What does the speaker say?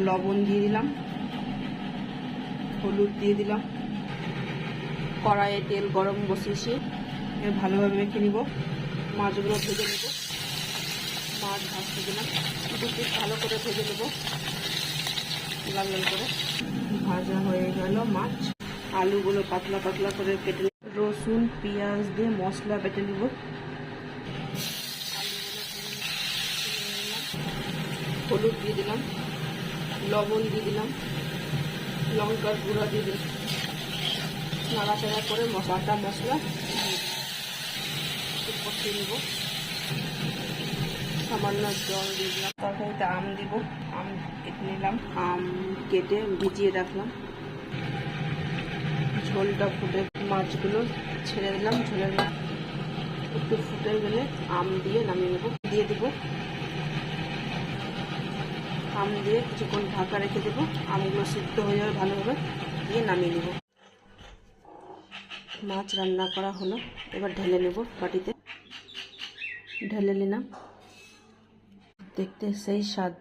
লবণ দিয়ে দিলাম, হলুদ দিয়ে দিলাম। কড়াইয়ে তেল গরম বসিয়েছি, ভালোভাবে মেখে নিব। মাছগুলো ভেজে নেব। মাছ ভাজতে দিলাম, দু পিস ভালো করে ভেজে নেব, লাল লাল করে। ভাজা হয়ে গেল মাছ। আলুগুলো পাতলা পাতলা করে কেটে, রসুন পেঁয়াজ দিয়ে মশলা বেটে নেব। হলুদ দিয়ে দিলাম, লবণ দিয়ে দিলাম, লঙ্কার গুঁড়া দিয়ে দিলাম। নাড়াচাড়া করে বাটা মশলা কষিয়ে নেব। সামান্য জল দিয়ে দিলাম। তরকারিতে আম দিব, আম কেটে নিলাম, আম কেটে ভিজিয়ে রাখলাম। ঝোলটা ফুটে মাছগুলো ছেড়ে দিলাম, ঝোলের একটু ফুটে গেলে আম দিয়ে নামিয়ে নেব। দিয়ে দেব আম দিয়ে কিছুক্ষণ ঢাকা রেখে দেবো। আমগুলো সিদ্ধ হয়ে যাবে ভালোভাবে, দিয়ে নামিয়ে নেব। মাছ রান্না করা হলো, এবার ঢেলে নেব বাটিতে। ঢেলে নিলাম, দেখতে সেই স্বাদ।